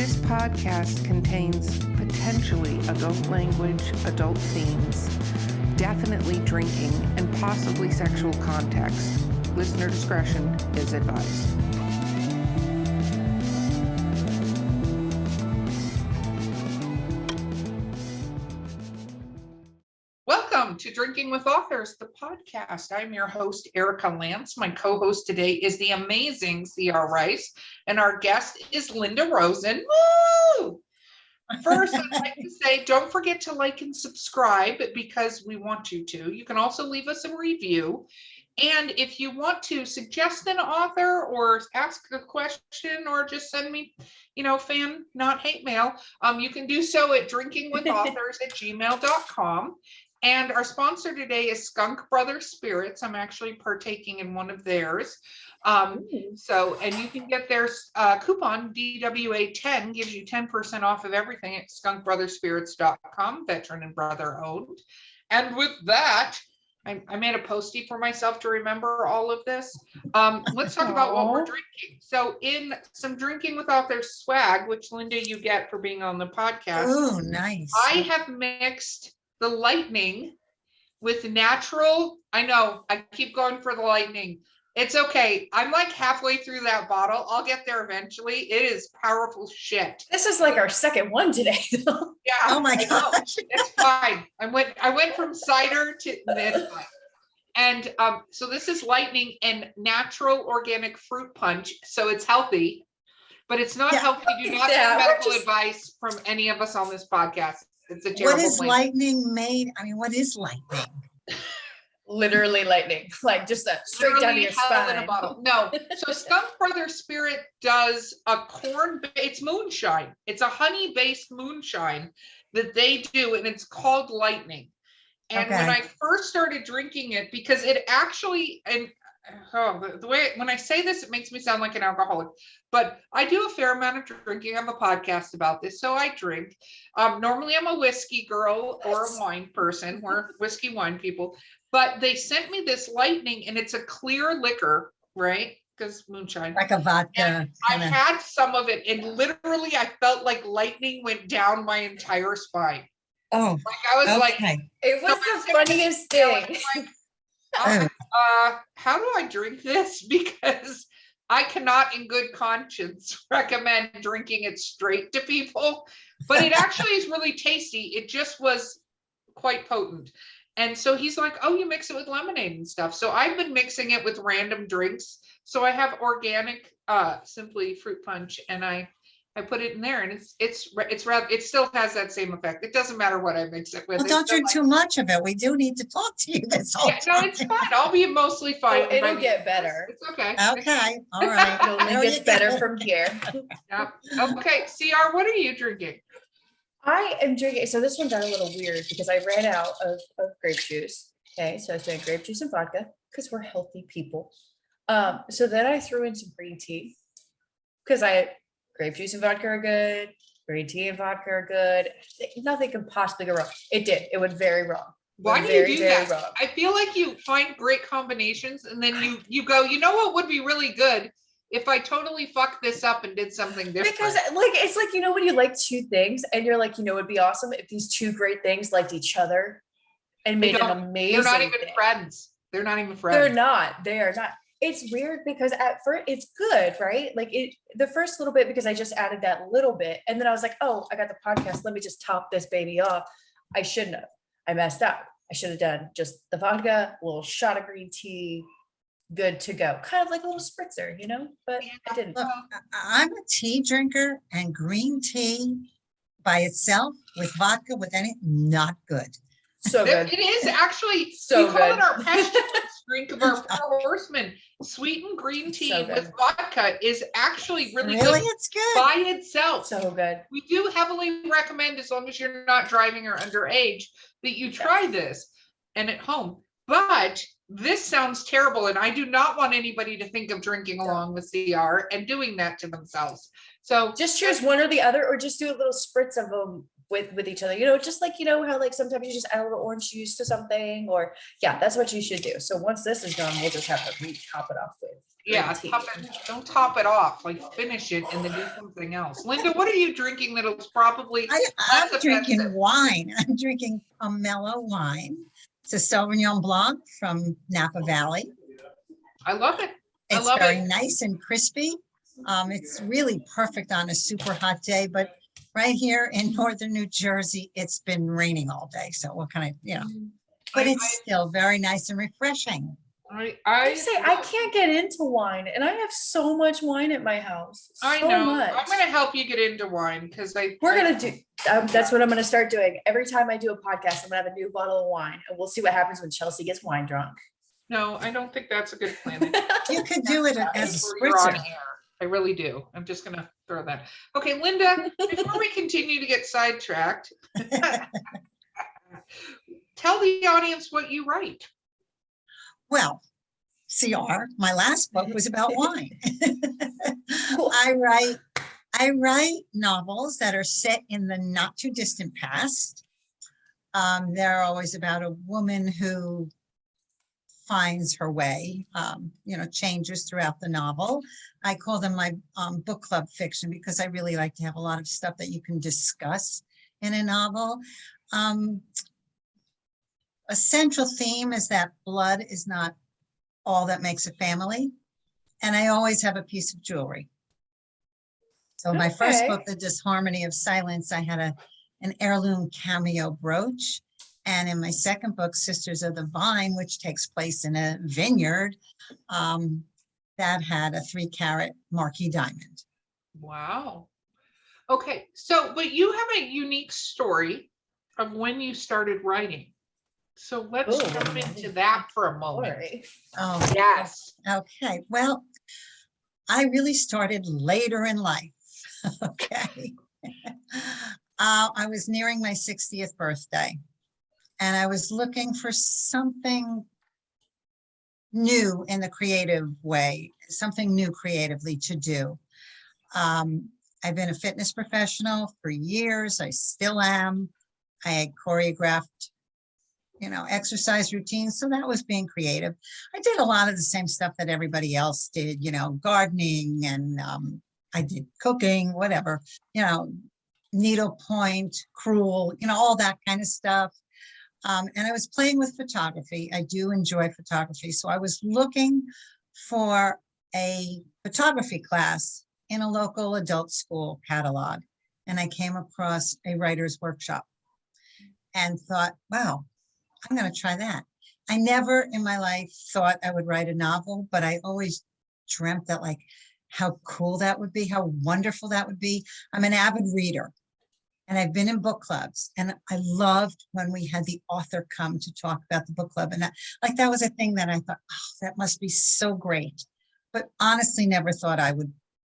This podcast contains potentially adult language, adult themes, definitely drinking, and possibly sexual context. Listener discretion is advised. Welcome to Drinking with Authors, the podcast. I'm your host, Erica Lance. My co-host today is the amazing C.R. Rice, and our guest is Linda Rosen. Woo! First, I'd like to say, don't forget to like and subscribe because we want you to. You can also leave us a review. And if you want to suggest an author or ask a question or just send me, fan, not hate mail, you can do so at drinkingwithauthors@gmail.com. And our sponsor today is Skunk Brothers Spirits. I'm actually partaking in one of theirs. And you can get their coupon, DWA10, gives you 10% off of everything at skunkbrotherspirits.com, veteran and brother owned. And with that, I made a postie for myself to remember all of this. Let's talk about what we're drinking. So in some Drinking with Authors swag, which Linda, you get for being on the podcast. Oh, nice. I have mixed the lightning with natural. I know I keep going for the lightning. It's okay. I'm like halfway through that bottle. I'll get there eventually. It is powerful shit. This is like our second one today. Yeah. Oh my gosh. It's fine. I went from cider to this one. And so this is lightning and natural organic fruit punch. So it's healthy, but it's not healthy. Do not get medical advice from any of us on this podcast. It's a terrible What is place. lightning made? I mean, what is lightning? Literally lightning, like just that straight down to your spine. In a bottle. No. So Skunk Brothers Spirit does a it's moonshine. It's a honey-based moonshine that they do, and it's called lightning. And when I first started drinking it, because it actually, the way when I say this, it makes me sound like an alcoholic, but I do a fair amount of drinking. I have a podcast about this, so I drink. Normally I'm a whiskey girl or a wine person. We're whiskey wine people, but they sent me this lightning, and it's a clear liquor, right? Because moonshine. Like a vodka. I had some of it, and literally I felt like lightning went down my entire spine. Oh, like I was like, it was the funniest thing. How do I drink this? Because I cannot in good conscience recommend drinking it straight to people, but it actually is really tasty. It just was quite potent. And so he's like, oh, you mix it with lemonade and stuff. So I've been mixing it with random drinks. So I have organic, simply fruit punch, and I put it in there, and it still has that same effect. It doesn't matter what I mix it with. Well, don't drink too much of it. We do need to talk to you this whole time. No, it's fine. I'll be mostly fine. Oh, it'll get better. It's okay. Okay. All right. It only gets better from here. Yeah. Okay. CR, what are you drinking? I am drinking. So this one got a little weird because I ran out of grape juice. Okay. So I was doing grape juice and vodka because we're healthy people. So then I threw in some green tea because grape juice and vodka are good. Green tea and vodka are good. Nothing could possibly go wrong. It did. It went very wrong. Why do you do that? Wrong. I feel like you find great combinations, and then you go, you know what would be really good if I totally fucked this up and did something different. Because it's like, when you like two things and you're like, it'd be awesome if these two great things liked each other and made an amazing They're not even friends. They're not even friends. They are not. It's weird because at first it's good, right? Like the first little bit, because I just added that little bit. And then I was like, oh, I got the podcast. Let me just top this baby off. I shouldn't have. I messed up. I should have done just the vodka, a little shot of green tea, good to go. Kind of like a little spritzer, but I didn't. Look, I'm a tea drinker, and green tea by itself with vodka, with not good. So good. It is actually so we good. call it our pestilence drink of our four horsemen. Sweetened green tea with vodka is actually really good. It's good by itself. So good. We do heavily recommend, as long as you're not driving or underage, that you try this and at home. But this sounds terrible, and I do not want anybody to think of drinking along with CR and doing that to themselves. So just choose one or the other, or just do a little spritz of them with each other, just like, how like sometimes you just add a little orange juice to something, or that's what you should do. So once this is done, we'll just have to top it off with Yeah, tea. don't top it off, like finish it and then do something else. Linda, what are you drinking that'll probably I'm less drinking offensive? wine. I'm drinking a mellow wine. It's a Sauvignon Blanc from Napa Valley. I love it. I It's love very it. nice and crispy. It's really perfect on a super hot day, but right here in northern New Jersey, it's been raining all day. So what kind of, but it's still very nice and refreshing. I say I can't get into wine, and I have so much wine at my house. I So know. much. I'm gonna help you get into wine because We're gonna do. That's what I'm gonna start doing. Every time I do a podcast, I'm gonna have a new bottle of wine, and we'll see what happens when Chelsea gets wine drunk. No, I don't think that's a good plan. You could do it as a Before you're on spritzer. air. I really do. I'm just gonna throw that. Okay, Linda, before we continue to get sidetracked, tell the audience what you write. Well, CR, my last book was about wine. Cool. I write novels that are set in the not too distant past. They're always about a woman who finds her way, changes throughout the novel. I call them my book club fiction because I really like to have a lot of stuff that you can discuss in a novel. A central theme is that blood is not all that makes a family. And I always have a piece of jewelry. So my first book, The Disharmony of Silence, I had an heirloom cameo brooch. And in my second book, Sisters of the Vine, which takes place in a vineyard, that had a 3-carat marquee diamond. Wow. Okay, so but you have a unique story of when you started writing. So let's jump into that for a moment. Oh, yes. Okay. Well, I really started later in life. Okay. I was nearing my 60th birthday, and I was looking for something new in the creative way, something new creatively to do. I've been a fitness professional for years. I still am. I had choreographed, exercise routines. So that was being creative. I did a lot of the same stuff that everybody else did, gardening, and I did cooking, whatever, needlepoint, crewel, all that kind of stuff. And I was playing with photography. I do enjoy photography. So I was looking for a photography class in a local adult school catalog. And I came across a writer's workshop and thought, wow, I'm going to try that. I never in my life thought I would write a novel, but I always dreamt that, like, how cool that would be, how wonderful that would be. I'm an avid reader. And I've been in book clubs, and I loved when we had the author come to talk about the book club. And that was a thing that I thought, oh, that must be so great. But honestly, never thought I would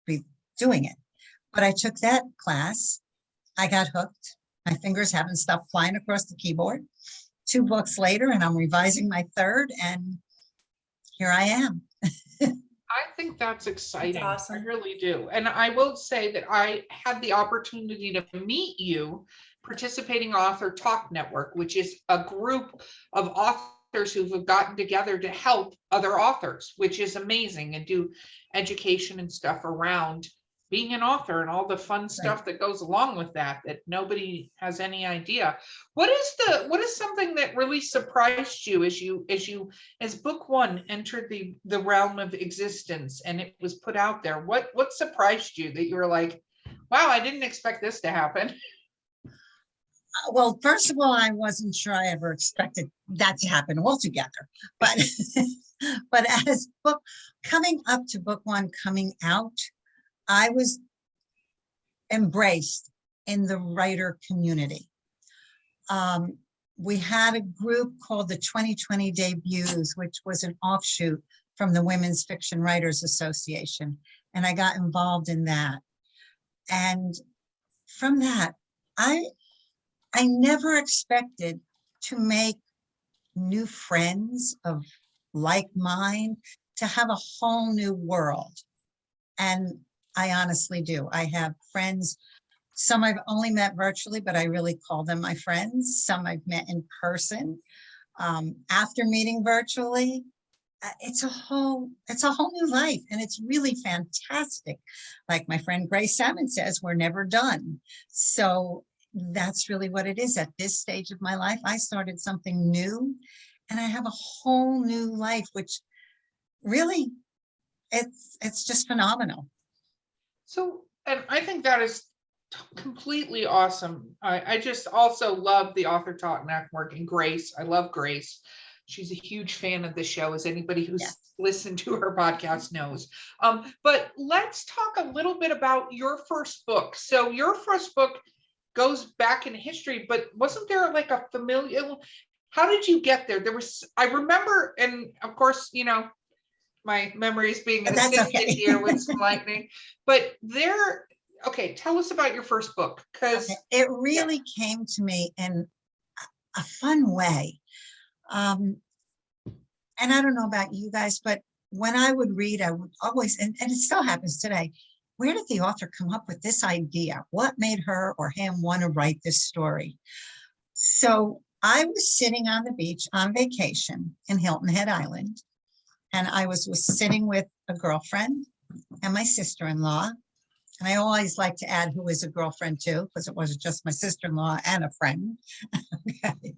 be doing it. But I took that class. I got hooked. My fingers haven't stopped flying across the keyboard. 2 books later, and I'm revising my 3rd, and here I am. I think that's exciting. That's awesome. I really do. And I will say that I had the opportunity to meet you participating Author Talk Network, which is a group of authors who've gotten together to help other authors, which is amazing, and do education and stuff around being an author and all the fun stuff that goes along with that nobody has any idea. What is something that really surprised you as book 1 entered the realm of existence and it was put out there? What surprised you that you were like, wow, I didn't expect this to happen? Well, first of all, I wasn't sure I ever expected that to happen altogether. But as coming up to book 1 coming out, I was embraced in the writer community. We had a group called the 2020 Debuts, which was an offshoot from the Women's Fiction Writers Association. And I got involved in that. And from that, I never expected to make new friends of like mind, to have a whole new world. And I honestly do. I have friends, some I've only met virtually, but I really call them my friends. Some I've met in person. After meeting virtually, it's a whole new life, and it's really fantastic. Like my friend Grace Salmon says, we're never done. So that's really what it is. At this stage of my life, I started something new, and I have a whole new life, which really, it's just phenomenal. So, and I think that is completely awesome. I just also love the Author Talk Network and Grace. I love Grace. She's a huge fan of the show, as anybody who's listened to her podcast knows. But let's talk a little bit about your first book. So your first book goes back in history, but wasn't there like a familiar, how did you get there? I remember, and of course, you know, my memory is being assisted here with some lightning, but okay, tell us about your first book, because it really came to me in a fun way. And I don't know about you guys, but when I would read, I would always, and it still happens today, where did the author come up with this idea? What made her or him want to write this story? So I was sitting on the beach on vacation in Hilton Head Island, and I was sitting with a girlfriend and my sister-in-law. And I always like to add who is a girlfriend too, because it wasn't just my sister-in-law and a friend. Okay.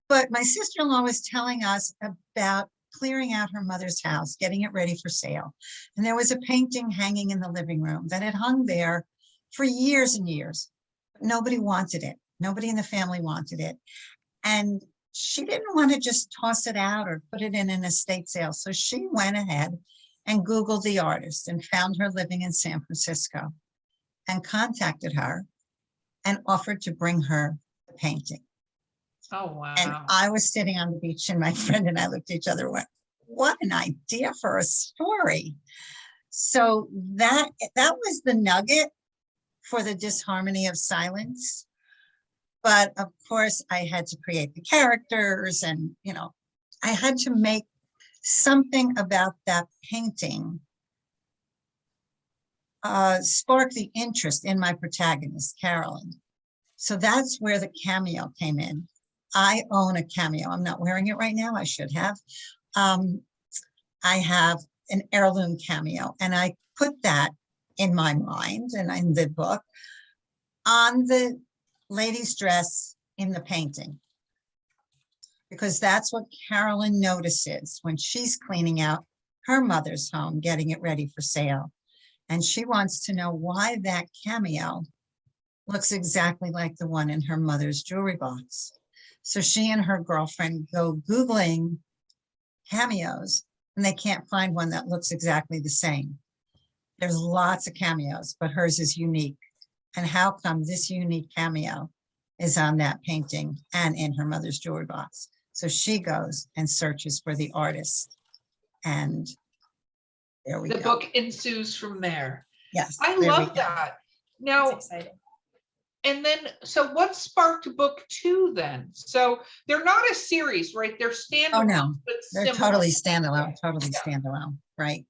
But my sister-in-law was telling us about clearing out her mother's house, getting it ready for sale. And there was a painting hanging in the living room that had hung there for years and years. But nobody wanted it. Nobody in the family wanted it. And she didn't want to just toss it out or put it in an estate sale. So she went ahead and Googled the artist and found her living in San Francisco and contacted her and offered to bring her the painting. Oh, wow. And I was sitting on the beach, and my friend and I looked at each other and went, what an idea for a story. So that was the nugget for the disharmony of silence. But of course, I had to create the characters, and, you know, I had to make something about that painting spark the interest in my protagonist, Carolyn. So that's where the cameo came in. I own a cameo. I'm not wearing it right now. I should have. I have an heirloom cameo, and I put that in my mind and in the book on the lady's dress in the painting, because that's what Carolyn notices when she's cleaning out her mother's home, getting it ready for sale. And she wants to know why that cameo looks exactly like the one in her mother's jewelry box. So she and her girlfriend go Googling cameos, and they can't find one that looks exactly the same. There's lots of cameos, but hers is unique. And how come this unique cameo is on that painting and in her mother's jewelry box? So she goes and searches for the artist, and there we go. The book ensues from there. Yes. I love that. Now, That's exciting. And then, so what sparked book 2 then? So they're not a series, right? They're standalone. Oh, no, but they're similar. totally standalone, right?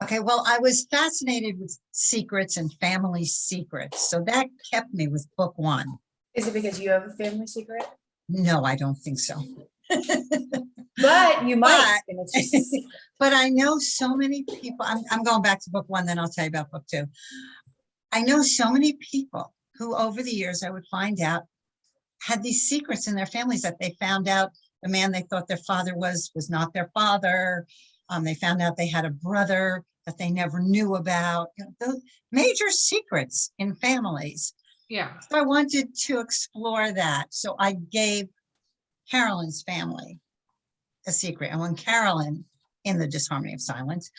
Okay, well, I was fascinated with secrets and family secrets, so that kept me with book 1. Is it because you have a family secret? No, I don't think so. But you might. And it's just a secret. But I know so many people. I'm going back to book 1, then I'll tell you about book 2. I know so many people who over the years I would find out had these secrets in their families, that they found out the man they thought their father was not their father. They found out they had a brother that they never knew about. You know, those major secrets in families. Yeah. So I wanted to explore that. So I gave Carolyn's family a secret. And when Carolyn, in the Disharmony of Silence,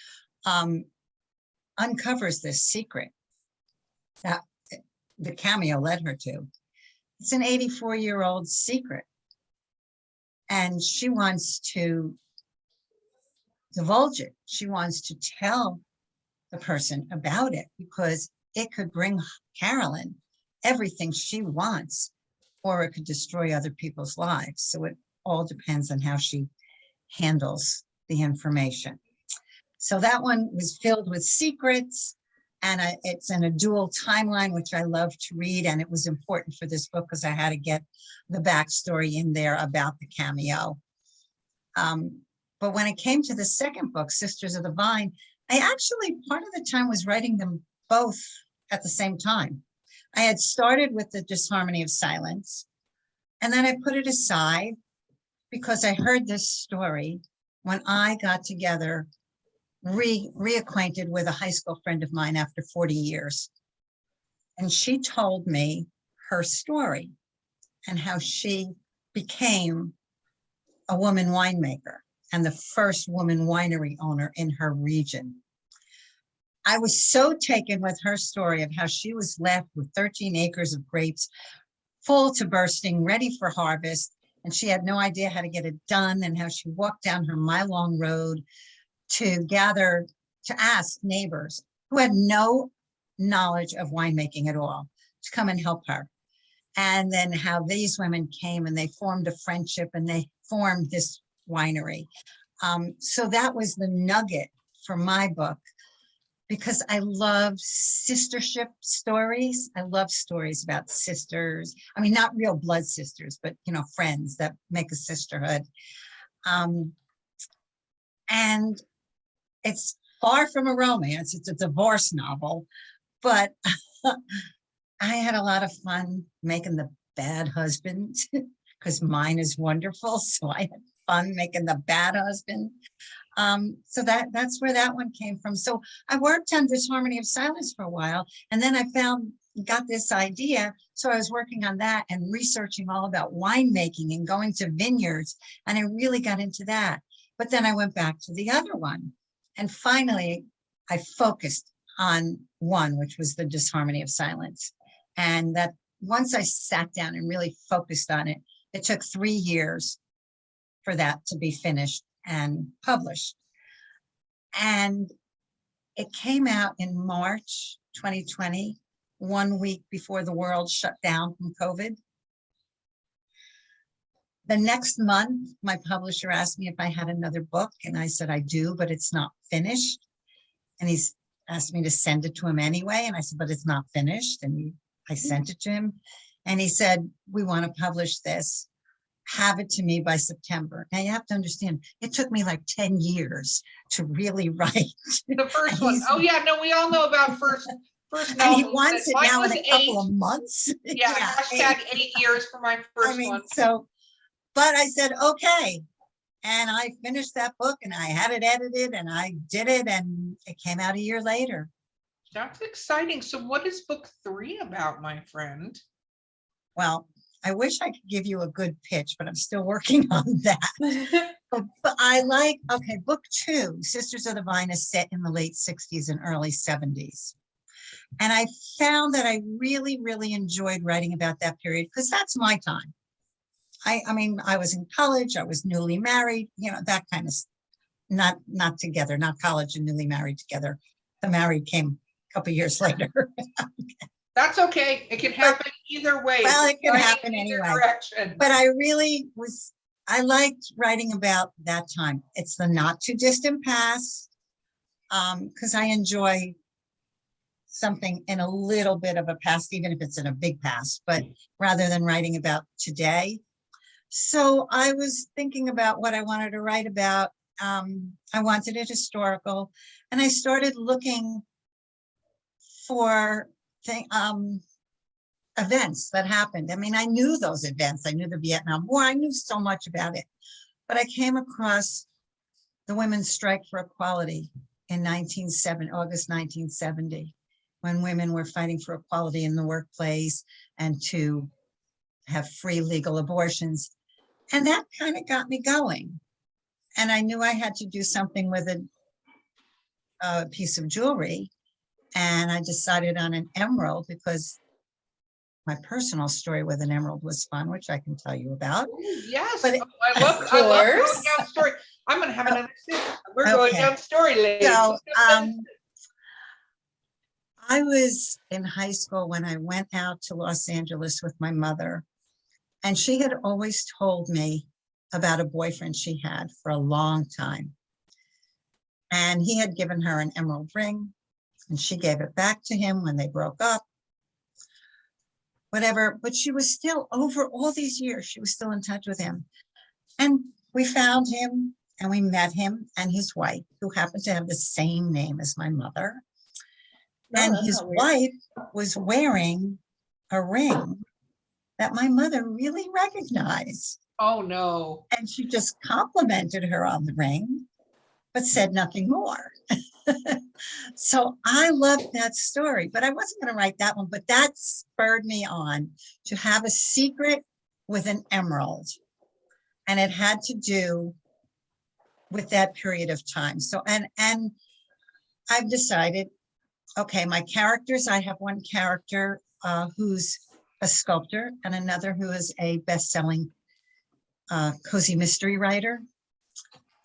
uncovers this secret that the cameo led her to, it's an 84-year-old secret. And she wants to divulge it. She wants to tell the person about it, because it could bring Carolyn everything she wants, or it could destroy other people's lives. So it all depends on how she handles the information. So that one was filled with secrets, and it's in a dual timeline, which I love to read. And it was important for this book because I had to get the backstory in there about the cameo. But when it came to the second book, Sisters of the Vine, I actually part of the time was writing them both at the same time. I had started with the Disharmony of Silence, and then I put it aside because I heard this story when I got together, reacquainted with a high school friend of mine after 40 years. And she told me her story and how she became a woman winemaker and the first woman winery owner in her region. I was so taken with her story of how she was left with 13 acres of grapes full to bursting, ready for harvest, and she had no idea how to get it done, and how she walked down her mile-long road to ask neighbors who had no knowledge of winemaking at all to come and help her. And then how these women came and they formed a friendship and they formed this winery. So that was the nugget for my book, because I love sistership stories. I love stories about sisters. I mean, not real blood sisters, but, you know, friends that make a sisterhood. And it's far from a romance. It's a divorce novel, but I had a lot of fun making the bad husband because mine is wonderful. So I had fun making the bad husband. So that's where that one came from. So I worked on Disharmony of Silence for a while, and then I got this idea. So I was working on that and researching all about winemaking and going to vineyards, and I really got into that. But then I went back to the other one, and finally I focused on one, which was the Disharmony of Silence. And that once I sat down and really focused on it, it took 3 years for that to be finished and published. And it came out in March 2020, 1 week before the world shut down from COVID. The next month, my publisher asked me if I had another book, and I said, I do, but it's not finished. And he's asked me to send it to him anyway. And I said, but it's not finished. And I sent it to him. And he said, we want to publish this. Have it to me by September. Now you have to understand, it took me like 10 years to really write. The first one. Oh yeah, no, we all know about first And novels. he wants it Mine now in was a couple 8. of months. Yeah, hashtag 8 years for my first one. So, but I said, okay. And I finished that book and I had it edited and I did it, and it came out a year later. That's exciting. So what is book 3 about, my friend? Well, I wish I could give you a good pitch, but I'm still working on that. But I like, okay, book 2, Sisters of the Vine, is set in the late 60s and early 70s. And I found that I really, really enjoyed writing about that period because that's my time. I mean, I was in college, I was newly married, you know, that kind of, not together, not college and newly married together. The married came a couple of years later. That's okay. It can happen either way. Well, it can Exciting happen either anyway. direction. But I liked writing about that time. It's the not too distant past, because I enjoy something in a little bit of a past, even if it's in a big past, but rather than writing about today. So I was thinking about what I wanted to write about. I wanted it historical, and I started looking for events that happened. I mean, I knew those events. I knew the Vietnam War. I knew so much about it. But I came across the women's strike for equality in August 1970, when women were fighting for equality in the workplace and to have free legal abortions. And that kind of got me going. And I knew I had to do something with a piece of jewelry. And I decided on an emerald because my personal story with an emerald was fun, which I can tell you about. Ooh, yes. But I love going down story. I'm going to have another sip. We're going down story, ladies. So I was in high school when I went out to Los Angeles with my mother, and she had always told me about a boyfriend she had for a long time. And he had given her an emerald ring, and she gave it back to him when they broke up. Whatever, but she was still, over all these years, she was still in touch with him. And we found him and we met him and his wife, who happened to have the same name as my mother. No, And that's his not weird. wife was wearing a ring that my mother really recognized. Oh, no. And she just complimented her on the ring, but said nothing more. So I loved that story, but I wasn't going to write that one, but that spurred me on to have a secret with an emerald. And it had to do with that period of time. So, and I've decided, okay, my characters, I have one character who's a sculptor and another who is a best-selling cozy mystery writer.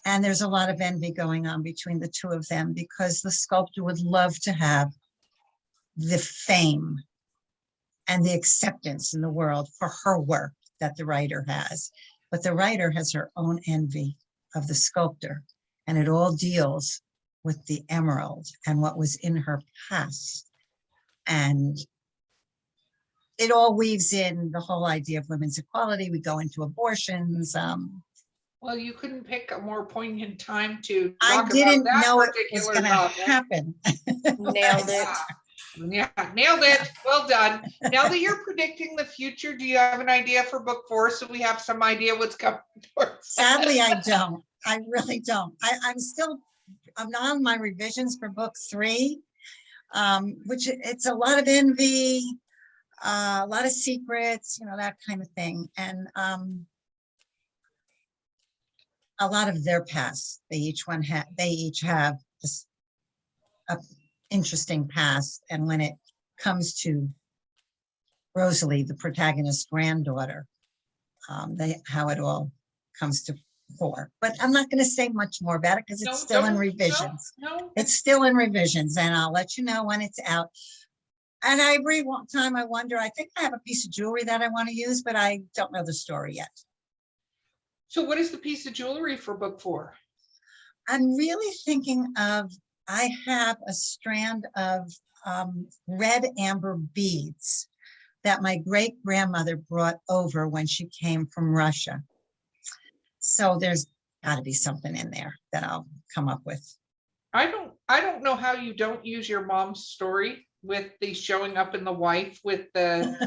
And there's a lot of envy going on between the two of them because the sculptor would love to have the fame and the acceptance in the world for her work that the writer has. But the writer has her own envy of the sculptor, and it all deals with the emerald and what was in her past. And it all weaves in the whole idea of women's equality. We go into abortions. Well, you couldn't pick a more poignant time to I talk about didn't that know it was particular going to topic. happen. Nailed it. Yeah, nailed it. Well done. Now that you're predicting the future, do you have an idea for book 4 so we have some idea what's coming towards? Sadly, I don't. I really don't. I'm not on my revisions for book 3, which it's a lot of envy, a lot of secrets, that kind of thing. And a lot of their past. They each have this interesting past. And when it comes to Rosalie, the protagonist's granddaughter, how it all comes to fore. But I'm not going to say much more about it because it's still in revisions. No. It's still in revisions, and I'll let you know when it's out. And I agree, one time I wonder, I think I have a piece of jewelry that I want to use, but I don't know the story yet. So what is the piece of jewelry for book 4? I'm really thinking of, I have a strand of red amber beads that my great grandmother brought over when she came from Russia. So there's got to be something in there that I'll come up with. I don't know how you don't use your mom's story with the showing up in the wife with the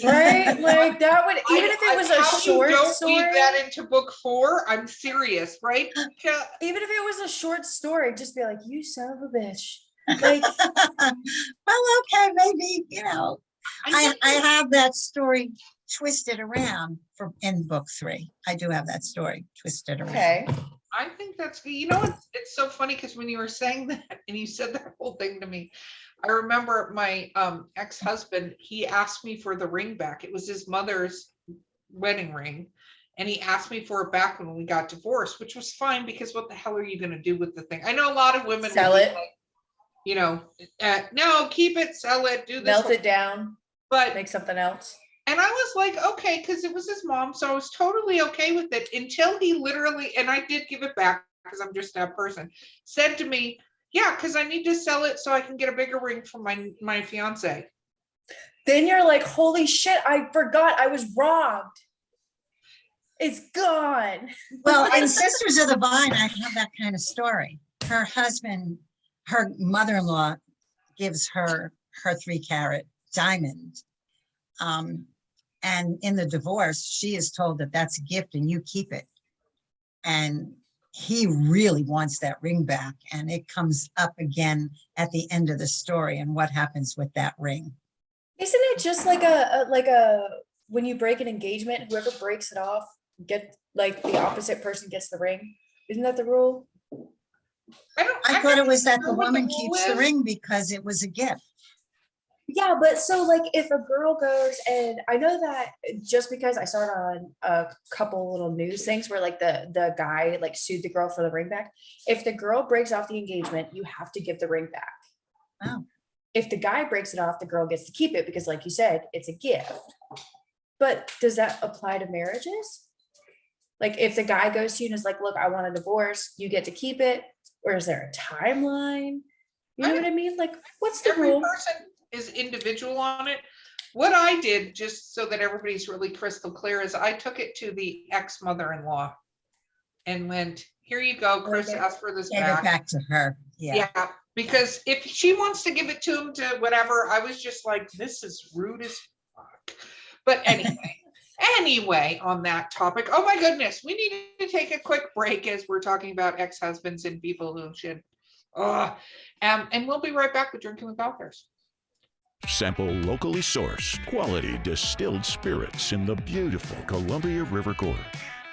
Right? Like that would, even if it was a short story. Weave that into book 4. I'm serious, right? Even if it was a short story, just be like, you son of a bitch. Like, well, okay, maybe, I have that story twisted around in book 3. I do have that story twisted around. okay. I think that's, it's so funny because when you were saying that and you said that whole thing to me, I remember my ex-husband, he asked me for the ring back. It was his mother's wedding ring. And he asked me for it back when we got divorced, which was fine because what the hell are you going to do with the thing? I know a lot of women Sell it. Like, no, keep it, sell it, do this. Melt it down, but make something else. And I was like, okay, because it was his mom. So I was totally okay with it until he literally, and I did give it back because I'm just that person, said to me, yeah, because I need to sell it so I can get a bigger ring for my fiance. Then you're like, holy shit, I forgot I was robbed. It's gone. Well, in Sisters of the Vine, I have that kind of story. Her husband, her mother-in-law gives her 3-carat diamond. And in the divorce, she is told that that's a gift and you keep it. And he really wants that ring back. And it comes up again at the end of the story and what happens with that ring. Isn't it just like when you break an engagement, whoever breaks it off, the opposite person gets the ring? Isn't that the rule? I thought it was that the woman keeps the ring because it was a gift. Yeah, but so like if a girl goes, and I know that just because I saw it on a couple little news things where like the guy like sued the girl for the ring back. If the girl breaks off the engagement, you have to give the ring back. Oh. If the guy breaks it off, the girl gets to keep it because like you said, it's a gift. But does that apply to marriages? Like if the guy goes to you and is like, look, I want a divorce, you get to keep it, or is there a timeline? You know what I mean? Like what's the Every rule? person is individual on it. What I did, just so that everybody's really crystal clear, is I took it to the ex-mother-in-law and went, here you go, Chris Okay. asked for this Gave it back. back to her. Yeah. Yeah, because if she wants to give it to him to whatever, I was just like, this is rude as fuck. But anyway, on that topic, oh my goodness, we need to take a quick break as we're talking about ex-husbands and people who should. And we'll be right back with Drinking with Authors. Sample locally sourced, quality distilled spirits in the beautiful Columbia River Gorge.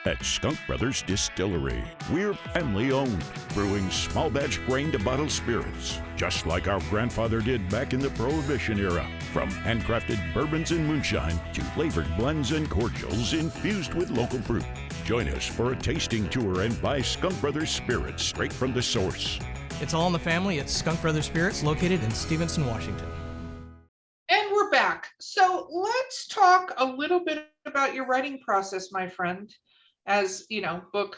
At Skunk Brothers Distillery, we're family owned, brewing small batch grain to bottle spirits, just like our grandfather did back in the Prohibition era. From handcrafted bourbons and moonshine to flavored blends and cordials infused with local fruit. Join us for a tasting tour and buy Skunk Brothers spirits straight from the source. It's all in the family at Skunk Brothers Spirits, located in Stevenson, Washington. And we're back. So let's talk a little bit about your writing process, my friend. As you know, book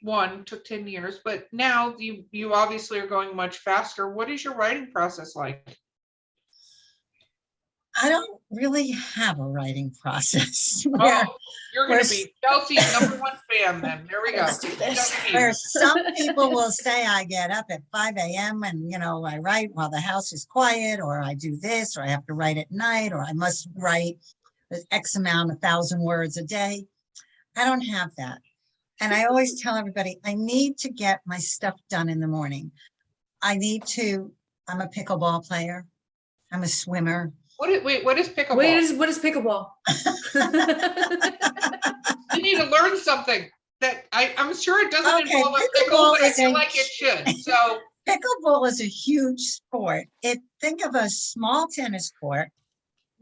1 took 10 years, but now you obviously are going much faster. What is your writing process like? I don't really have a writing process. where, Oh, you're going to be Chelsea's #1 fan then. There we go. Let's do this. where some people will say I get up at 5 a.m. and, I write while the house is quiet, or I do this, or I have to write at night, or I must write X amount, 1,000 words a day. I don't have that. And I always tell everybody, I need to get my stuff done in the morning. I'm a pickleball player. I'm a swimmer. What is pickleball? What is pickleball? You need to learn something that I'm sure it doesn't Okay, involve a pickle, pickleball but I is feel a- like it should. So Pickleball is a huge sport. Think of a small tennis court,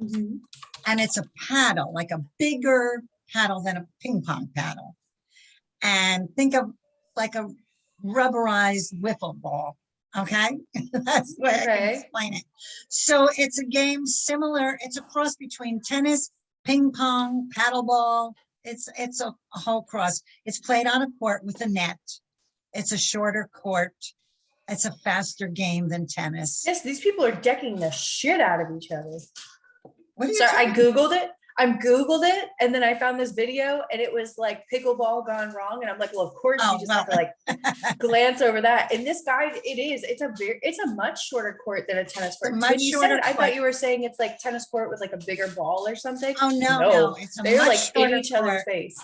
Mhm. and it's a paddle, like a bigger paddle than a ping pong paddle. And think of like a rubberized wiffle ball. Okay, that's the way I can Okay. explain it. So it's a game similar. It's a cross between tennis, ping pong, paddleball. It's a whole cross. It's played on a court with a net. It's a shorter court. It's a faster game than tennis. Yes, these people are decking the shit out of each other. What are you Sorry, I talking- Googled it. And then I found this video and it was like pickleball gone wrong. And I'm like, well, of course Oh, you just have to like glance over that. And this guy, it's a much shorter court than a tennis court. a So when much you said shorter it, I court. thought you were saying it's like tennis court with like a bigger ball or something. Oh, no, No, it's a They're much like in shorter each other's court. face.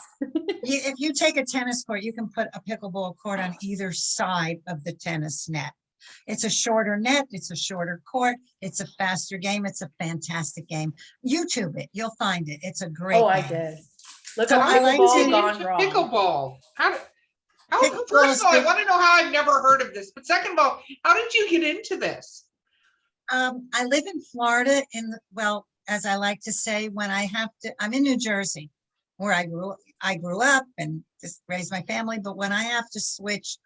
If you take a tennis court, you can put a pickleball court on either side of the tennis net. It's a shorter net, it's a shorter court, it's a faster game, it's a fantastic game. YouTube it, you'll find it. It's a great Oh, I game. did. Look So up I like pickleball to- gone into wrong. pickleball. Pickleball First is of all, I good. want to know how I've never heard of this. But second of all, how did you get into this? I live in Florida as I like to say, I'm in New Jersey, where I grew up and just raised my family. But when I have to switch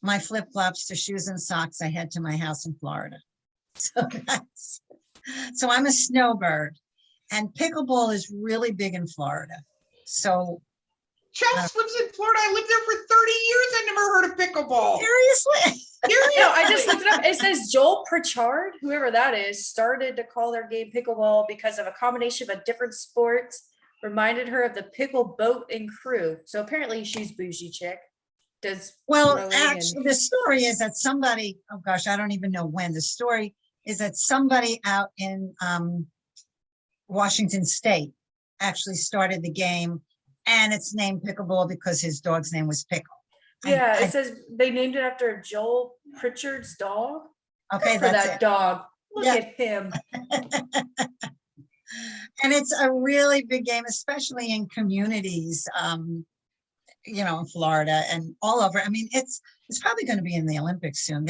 my flip-flops to shoes and socks, I head to my house in Florida. So I'm a snowbird, and pickleball is really big in Florida. So Chelsea lives in Florida. I lived there for 30 years. I never heard of pickleball. seriously, No, I just looked it up. It says Joel Pritchard, whoever that is, started to call their game pickleball because of a combination of different sports reminded her of the pickle boat and crew. So apparently she's bougie chick. Does well, rowing actually, the story is that somebody, oh gosh, I don't even know when. The story is that somebody out in Washington State actually started the game, and it's named pickleball because his dog's name was Pickle. yeah, it says they named it after Joel Pritchard's dog. Okay, Good for that's that it. dog. Look Yeah. at him. And it's a really big game, especially in communities, in Florida and all over. I mean, it's probably going to be in the Olympics soon.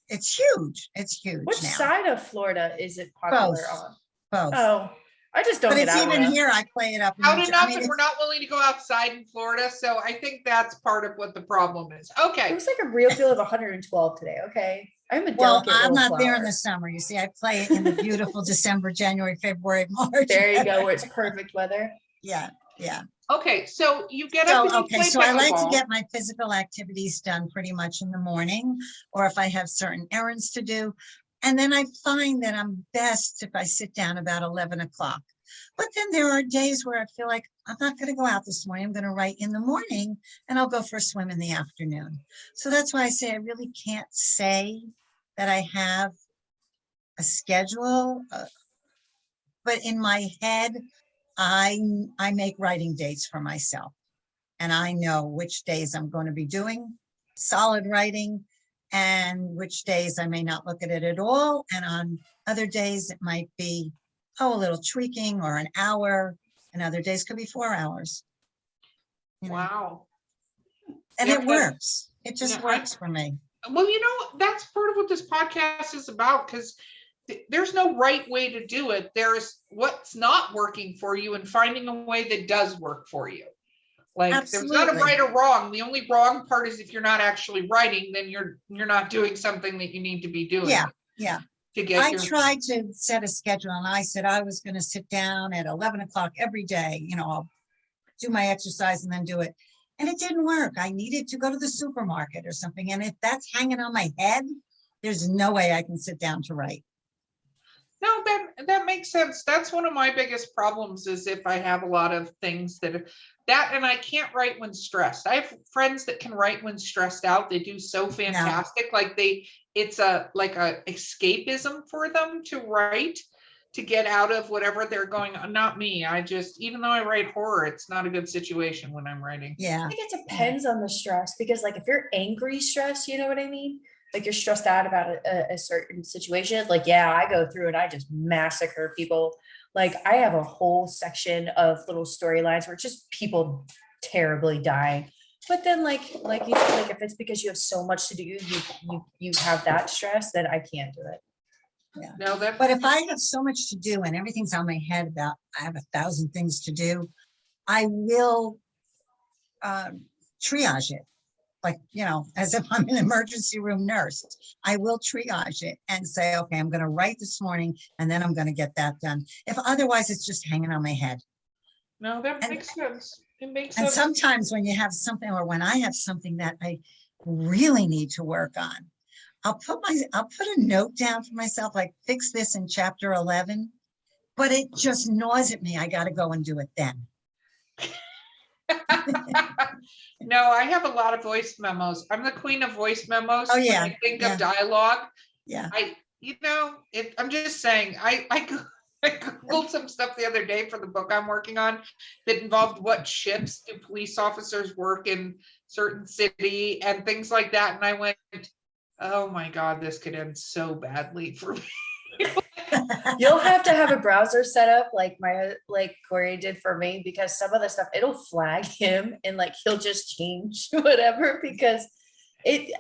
It's huge. It's huge Which now. side of Florida is it popular Both. on? Both. Oh, I just don't But get it's out even enough. here. I play it up. Out New Jer- enough, I mean, and we're not willing to go outside in Florida. So I think that's part of what the problem is. It Okay. was like a real feel of 112 today. Okay. I'm a well, delicate I'm little not there in flower. the summer. You see, I play it in the beautiful December, January, February, March. There you go, where it's perfect weather. Yeah, yeah. Okay. So you get up and you play So I like to pickleball. get my physical activities done pretty much in the morning, or if I have certain errands to do. And then I find that I'm best if I sit down about 11 o'clock. But then there are days where I feel like I'm not going to go out this morning. I'm going to write in the morning and I'll go for a swim in the afternoon. So that's why I say I really can't say that I have a schedule, but in my head, I make writing dates for myself. And I know which days I'm going to be doing solid writing and which days I may not look at it at all. And on other days, it might be, a little tweaking or an hour, and other days could be 4 hours. You know? Wow. And Yeah, it works. It yeah, just works for me. Well, that's part of what this podcast is about, because there's no right way to do it. There's what's not working for you and finding a way that does work for you. Like there's not a Absolutely. right or wrong. The only wrong part is if you're not actually writing, then you're not doing something that you need to be doing. Yeah. To get I tried to set a schedule, and I said I was going to sit down at 11 o'clock every day. I'll do my exercise and then do it. And it didn't work. I needed to go to the supermarket or something. And if that's hanging on my head, there's no way I can sit down to write. No, that makes sense. That's one of my biggest problems, is if I have a lot of things and I can't write when stressed. I have friends that can write when stressed out. They do so fantastic. Like it's a escapism for them to write, to get out of whatever they're going on. Not me. Even though I write horror, it's not a good situation when I'm writing. Yeah. I think it depends on the stress, because like if you're angry stressed, you know what I mean? Like you're stressed out about a certain situation. Like, yeah, I go through and I just massacre people. Like I have a whole section of little storylines where it's just people terribly dying. But then like you said, like if it's because you have so much to do, you have that stress, then I can't do it. Yeah. No, But if I have so much to do and everything's on my head about I have 1,000 things to do, I will triage it. Like, as if I'm an emergency room nurse, I will triage it and say, okay, I'm going to write this morning and then I'm going to get that done. If otherwise it's just hanging on my head. No, that makes sense. It makes And sense. sometimes when you have something, or when I have something that I really need to work on, I'll put a note down for myself, like fix this in chapter 11, but it just gnaws at me. I got to go and do it then. No, I have a lot of voice memos. I'm the queen of voice memos. Oh, yeah, When I think yeah. of dialogue. Yeah. I'm just saying, I Googled some stuff the other day for the book I'm working on that involved what shifts do police officers work in certain city and things like that. And I went, oh my God, this could end so badly for me. You'll have to have a browser set up like Corey did for me, because some of the stuff it'll flag him and like he'll just change whatever, because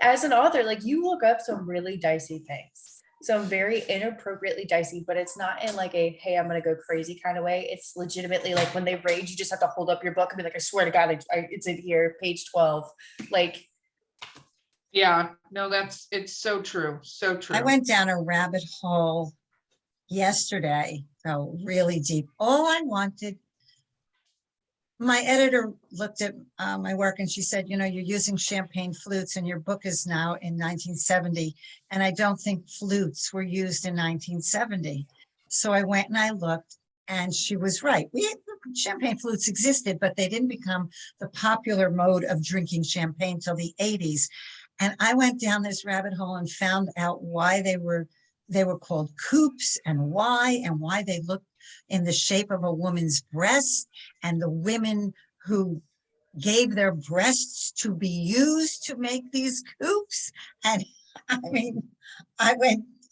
as an author, like you look up some really dicey things, some very inappropriately dicey, but it's not in like a hey, I'm gonna go crazy kind of way. It's legitimately like when they rage, you just have to hold up your book and be like, I swear to God, it's in here, page 12. Like, yeah, no, it's so true. So true. I went down a rabbit hole yesterday, so really deep. All I wanted, my editor looked at my work and she said, you're using champagne flutes and your book is now in 1970. And I don't think flutes were used in 1970. So I went and I looked, and she was right. Champagne flutes existed, but they didn't become the popular mode of drinking champagne till the 80s. And I went down this rabbit hole and found out why they were called coupes, and why they looked in the shape of a woman's breast, and the women who gave their breasts to be used to make these coupes. And I mean,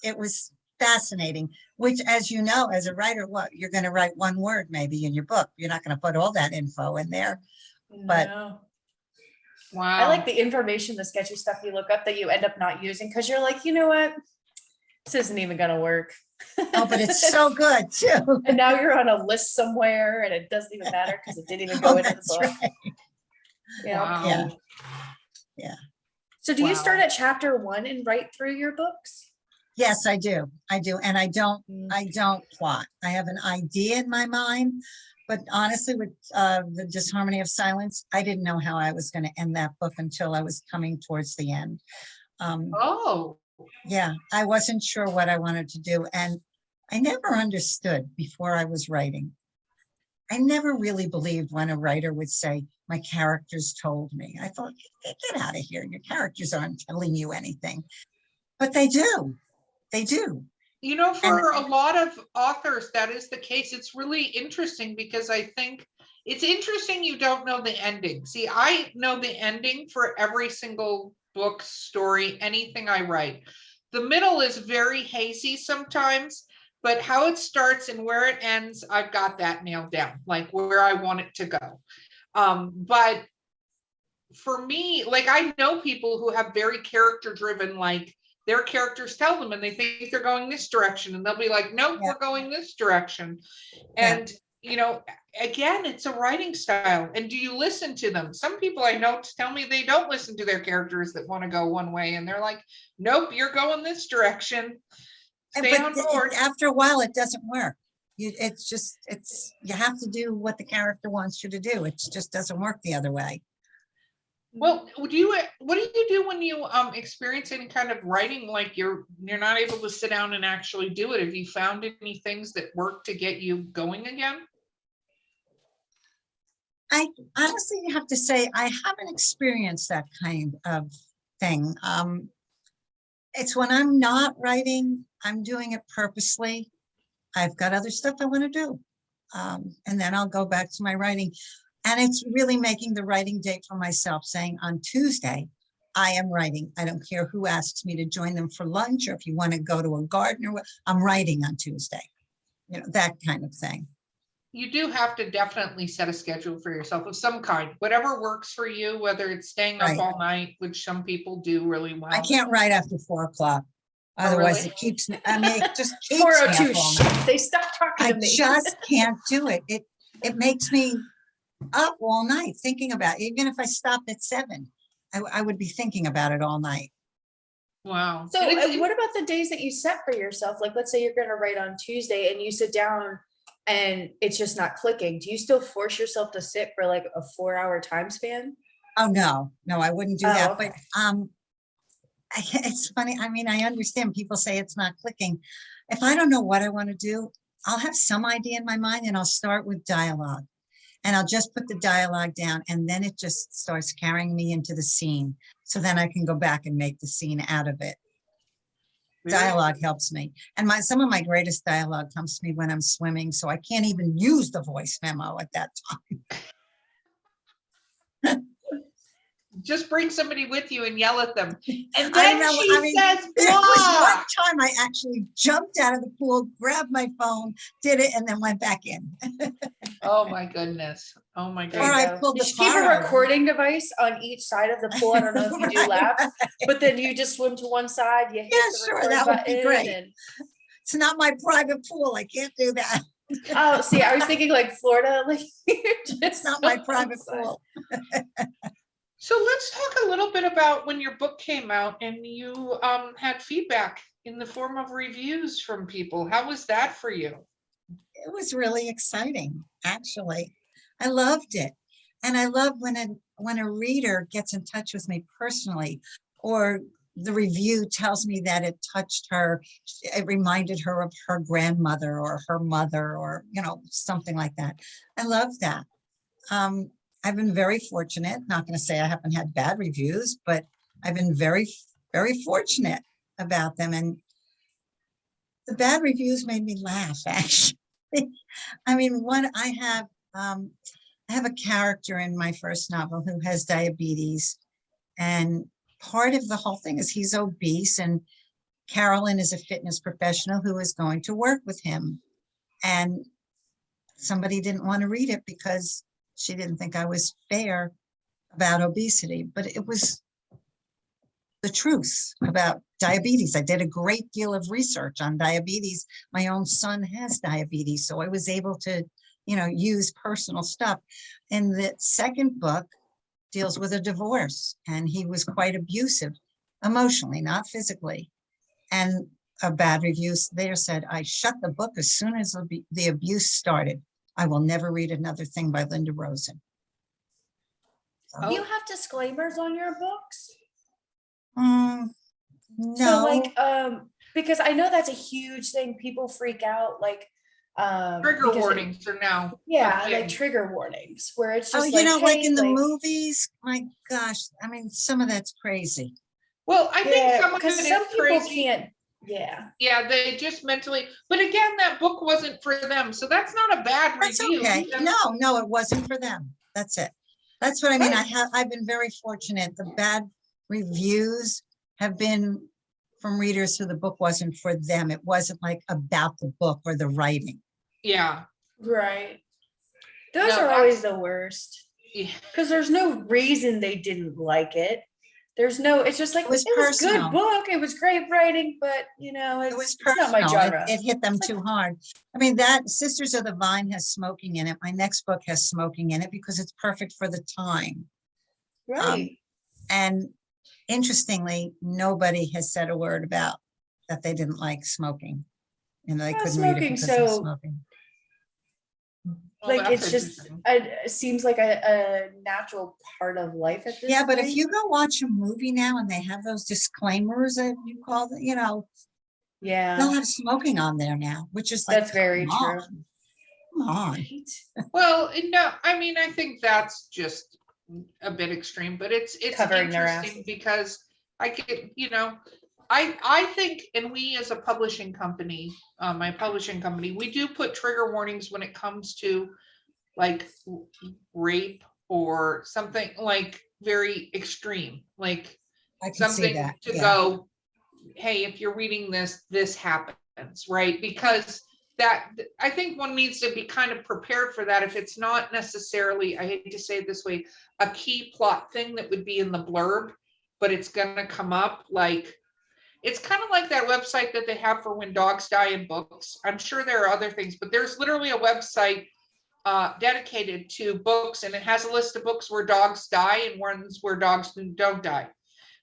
it was fascinating, which, as you know, as a writer, you're going to write one word maybe in your book. You're not going to put all that info in there. But no. Wow. I like the information, the sketchy stuff you look up that you end up not using, because you're like, you know what? This isn't even gonna work. Oh, but it's so good too. And now you're on a list somewhere and it doesn't even matter because it didn't even go into the That's book. right. Yeah. Wow. Yeah. So do you Wow. start at chapter 1 and write through your books? Yes, I do. And I don't plot. I have an idea in my mind, but honestly, with the Disharmony of Silence, I didn't know how I was going to end that book until I was coming towards the end. Oh. Yeah, I wasn't sure what I wanted to do. And I never understood before I was writing I never really believed when a writer would say, my characters told me. I thought, get out of here. Your characters aren't telling you anything. But they do. They do. You know, And for a lot of authors, that is the case. It's really interesting because I think it's interesting you don't know the ending. See, I know the ending for every single book, story, anything I write. The middle is very hazy sometimes, but how it starts and where it ends, I've got that nailed down, like where I want it to go. But for me, like I know people who have very character driven, like their characters tell them and they think they're going this direction and they'll be like, nope, Yeah. we're going this direction. Yeah. And, you know, again, it's a writing style. And do you listen to them? Some people I know tell me they don't listen to their characters that want to go one way. And they're like, nope, you're going this direction. Stay on board. After a while, it doesn't work. You have to do what the character wants you to do. It just doesn't work the other way. Well, what do you do when you experience any kind of writing, like you're not able to sit down and actually do it? Have you found any things that work to get you going again? I honestly have to say I haven't experienced that kind of thing. It's when I'm not writing, I'm doing it purposely. I've got other stuff I want to do. And then I'll go back to my writing. And it's really making the writing date for myself, saying on Tuesday, I am writing. I don't care who asks me to join them for lunch or if you want to go to a garden or what, I'm writing on Tuesday. You know, that kind of thing. You do have to definitely set a schedule for yourself of some kind, whatever works for you, whether it's staying up Right. all night, which some people do really well. I can't write after 4 o'clock. Otherwise really? it keeps me, I mean, it just keeps me 402, up all night. shit, they stopped talking I to me. just can't do it. It makes me up all night thinking about it. Even if I stopped at 7, I would be thinking about it all night. Wow. So And it's- what about the days that you set for yourself? Like, let's say you're going to write on Tuesday and you sit down and it's just not clicking. Do you still force yourself to sit for like a 4-hour time span? Oh, no, I wouldn't do Oh, that. okay. But it's funny. I mean, I understand people say it's not clicking. If I don't know what I want to do, I'll have some idea in my mind and I'll start with dialogue. And I'll just put the dialogue down and then it just starts carrying me into the scene. So then I can go back and make the scene out of it. Dialogue helps me. And some of my greatest dialogue comes to me when I'm swimming. So I can't even use the voice memo at that time. Just bring somebody with you and yell at them. And I then know, she I mean, says, there was blah. one time I actually jumped out of the pool, grabbed my phone, did it, and then went back in. Oh my goodness. Oh my There Or you goodness. I go. pulled You the should keep car a over. recording device on each side of the pool. I don't know if you do Right, laps, right. but then you just swim to one side, you hit Yeah, the sure, record that would be button great. and It's not my private pool. I can't do that. oh, see, I was thinking like Florida, like It's not my private pool. So let's talk a little bit about when your book came out and you had feedback in the form of reviews from people. How was that for you? It was really exciting, actually. I loved it. And I love when a reader gets in touch with me personally, or the review tells me that it touched her, it reminded her of her grandmother or her mother, or, you know, something like that. I love that. I've been very fortunate, not going to say I haven't had bad reviews, but I've been very, very fortunate about them. And the bad reviews made me laugh, actually. I mean, I have a character in my first novel who has diabetes, and part of the whole thing is he's obese, and Carolyn is a fitness professional who is going to work with him. And somebody didn't want to read it because she didn't think I was fair about obesity, but it was the truth about diabetes. I did a great deal of research on diabetes. My own son has diabetes, so I was able to, you know, use personal stuff. And the second book deals with a divorce, and he was quite abusive emotionally, not physically. And a bad reviews there said, I shut the book as soon as the abuse started. I will never read another thing by Linda Rosen. Do you have disclaimers on your books? No. So like, because I know that's a huge thing. People freak out. Like Trigger because warnings are now. a yeah, like thing. trigger warnings where it's Oh, just you like, know, like hey, in the like, movies, my gosh, I mean, some of that's crazy. Well, I think yeah, some of it because is some people crazy. can't. Yeah, Yeah, they just mentally, but again, that book wasn't for them, so that's not a bad That's review. okay. That's- No, it wasn't for them. That's it. That's what I mean. Right. I've been very fortunate. The bad reviews have been from readers who the book wasn't for them. It wasn't like about the book or the writing. Yeah. right. Those No, are always the worst Yeah. because there's no reason they didn't like it. There's no, it's just like, It was it was personal. good book. It was great writing, but It was it's not my personal. genre. It hit them It's too like- hard. I mean, that Sisters of the Vine has smoking in it. My next book has smoking in it because it's perfect for the time. Right. And interestingly, nobody has said a word about that they didn't like smoking. You know, they Well, couldn't read it smoking, because of so- smoking. Well, Like, that's it's just, interesting. it seems like a natural part of life at this Yeah, but if point. you go watch a movie now and they have those disclaimers that you call it, you know, they'll Yeah, have smoking on there now, which is like, that's very come true. on, come on. Right? Well, no, I mean, I think that's just a bit extreme, but it's Covering their interesting asses. because I could, I think, and we as a publishing company, my publishing company, we do put trigger warnings when it comes to like rape or something like very extreme, like I can see something that. to Yeah. go, hey, if you're reading this happens, right? Because that, I think one needs to be kind of prepared for that if it's not necessarily, I hate to say it this way, a key plot thing that would be in the blurb, but it's gonna come up like, it's kind of like that website that they have for when dogs die in books. I'm sure there are other things, but there's literally a website dedicated to books, and it has a list of books where dogs die and ones where dogs don't die.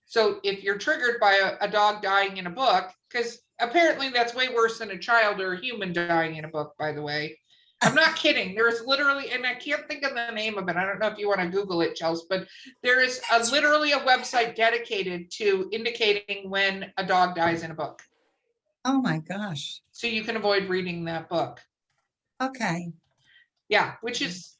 So if you're triggered by a dog dying in a book, because apparently that's way worse than a child or a human dying in a book, by the way. I'm not kidding. There's literally, and I can't think of the name of it. I don't know if you want to Google it, Chelsea, but there is literally a website dedicated to indicating when a dog dies in a book. Oh my gosh. So you can avoid reading that book. Okay. Yeah, which is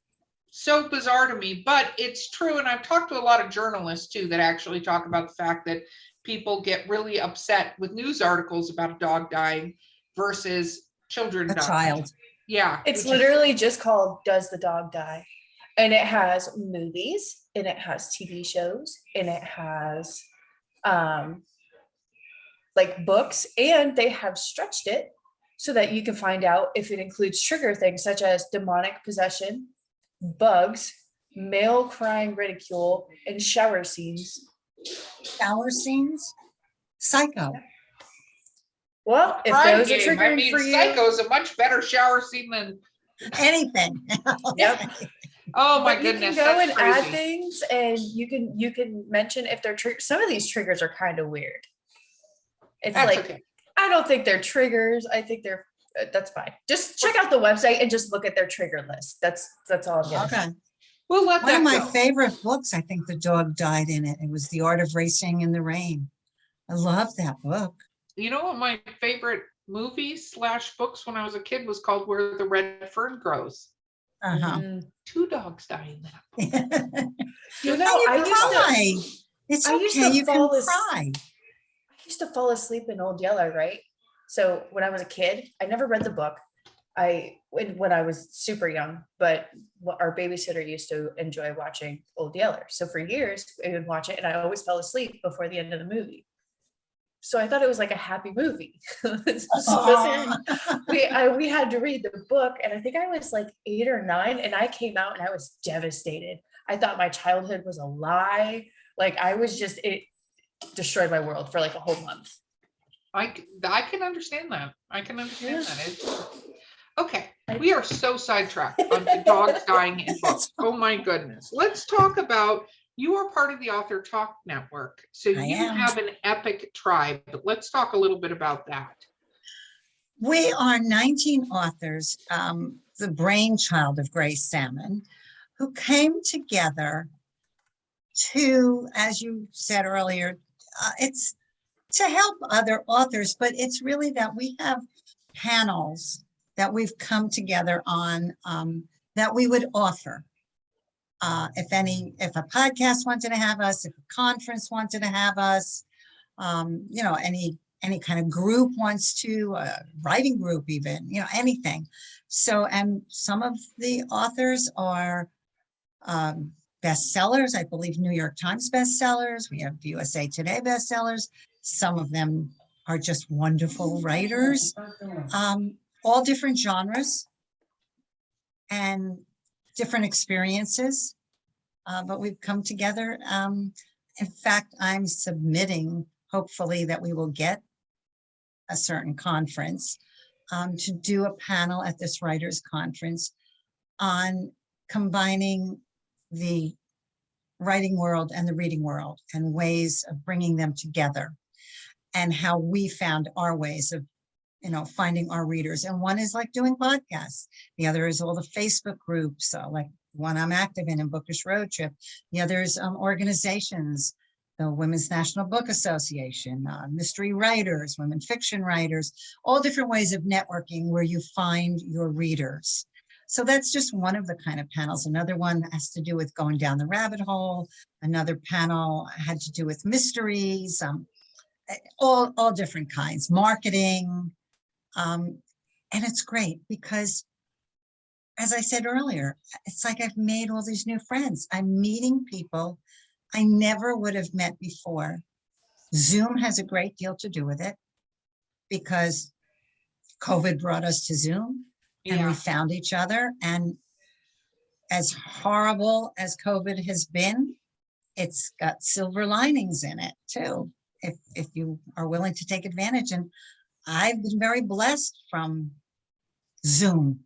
so bizarre to me, but it's true. And I've talked to a lot of journalists too that actually talk about the fact that people get really upset with news articles about a dog dying versus children A dying. child. Yeah. It's which is- literally just called Does the Dog Die? And it has movies and it has TV shows and it has like books, and they have stretched it so that you can find out if it includes trigger things such as demonic possession, bugs, male crying ridicule, and shower scenes. Shower scenes. Psycho. Well, if Right, those are Gabe. I triggering mean, for you, Psycho's a much better shower scene than, Anything. yep. oh my But you goodness, can go that's and add crazy. things, and you can mention if they're some of these triggers are kind of weird. It's That's like, okay. I don't think they're triggers. I think they're that's fine. Just check out the website and just look at their trigger list. That's all I'm gonna say. Okay. We'll let One of that my go. favorite books, I think the dog died in it. It was The Art of Racing in the Rain. I love that book. You know what my favorite movies / books when I was a kid was called Where the Red Fern Grows. Uh-huh. Mm. 2 dogs die in that. You Just know, so I you used to Cry. It's I used okay. to You can fall as- cry. I used to fall asleep in Old Yeller, right? So when I was a kid, I never read the book. When I was super young, but our babysitter used to enjoy watching Old Yeller. So for years, I would watch it, and I always fell asleep before the end of the movie. So I thought it was like a happy movie. So then we had to read the book, and I think I was like 8 or 9, and I came out and I was devastated. I thought my childhood was a lie. Like it destroyed my world for like a whole month. I can understand that. I can understand Yeah. that. Okay, we are so sidetracked on the dogs dying in books. Oh my goodness. Let's talk about, you are part of the Author Talk Network. So I you am. have an epic tribe. Let's talk a little bit about that. We are 19 authors, the brainchild of Grace Salmon, who came together to, as you said earlier, it's to help other authors, but it's really that we have panels that we've come together on, that we would offer. If a podcast wanted to have us, if a conference wanted to have us, any kind of group wants to, writing group even, anything. So, and some of the authors are bestsellers, I believe New York Times bestsellers. We have USA Today bestsellers. Some of them are just wonderful writers, all different genres and different experiences. But we've come together. In fact, I'm submitting, hopefully, that we will get a certain conference to do a panel at this writers' conference on combining the writing world and the reading world and ways of bringing them together, and how we found our ways of finding our readers. And one is like doing podcasts. The other is all the Facebook groups, like one I'm active in Bookish Road Trip. The other is organizations, the Women's National Book Association, mystery writers, women fiction writers, all different ways of networking where you find your readers. So that's just one of the kind of panels. Another one has to do with going down the rabbit hole. Another panel had to do with mysteries, all different kinds, marketing. And it's great because, as I said earlier, it's like I've made all these new friends. I'm meeting people I never would have met before. Zoom has a great deal to do with it because COVID brought us to Zoom and we found each other. And as horrible as COVID has been, it's got silver linings in it too, if you are willing to take advantage. And I've been very blessed from Zoom.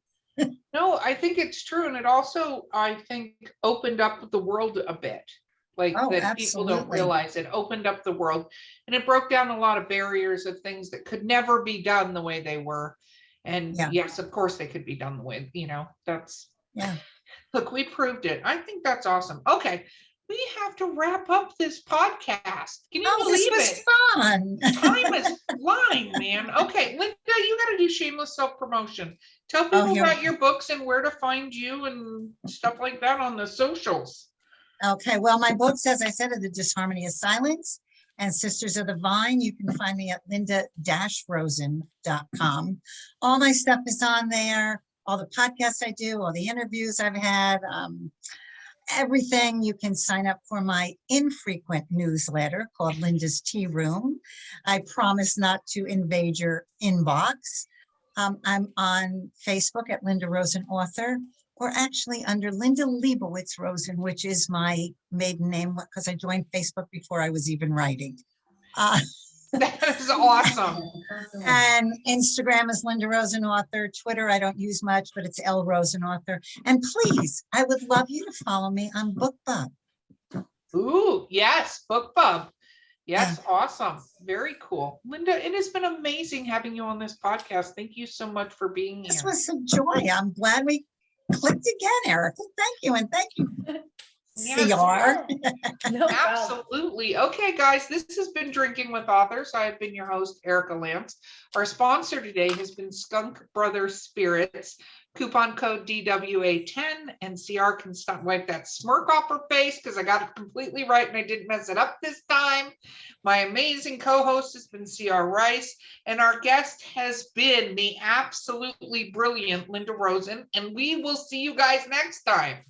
No, I think it's true. And it also, I think, opened up the world a bit. Like that people don't realize it opened up the world, and it broke down a lot of barriers of things that could never be done the way they were. And yes, of course they could be done the way, that's, look, we proved it. I think that's awesome. Okay. We have to wrap up this podcast. Can you believe this it? Was fun. Time is flying, man. Okay, Linda, you got to do shameless self-promotion. Tell people about your books and where to find you and stuff like that on the socials. Okay, well, my books, as I said, are The Disharmony of Silence and Sisters of the Vine. You can find me at linda-rosen.com. All my stuff is on there. All the podcasts I do, all the interviews I've had, everything. You can sign up for my infrequent newsletter called Linda's Tea Room. I promise not to invade your inbox. I'm on Facebook at Linda Rosen Author, or actually under Linda Leibowitz Rosen, which is my maiden name because I joined Facebook before I was even writing. That is awesome. And Instagram is Linda Rosen Author. Twitter, I don't use much, but it's L Rosen Author. And please, I would love you to follow me on BookBub. Ooh, yes, BookBub. Yes, awesome. Very cool. Linda, it has been amazing having you on this podcast. Thank you so much for being here. This was a joy. I'm glad we clicked again, Erica. Thank you. And thank you. Yes, CR. No absolutely. Okay, guys, this has been Drinking with Authors. I've been your host, Erica Lance. Our sponsor today has been Skunk Brothers Spirits. Coupon code DWA10, and CR can stop wipe that smirk off her face because I got it completely right and I didn't mess it up this time. My amazing co-host has been CR Rice, and our guest has been the absolutely brilliant Linda Rosen, and we will see you guys next time.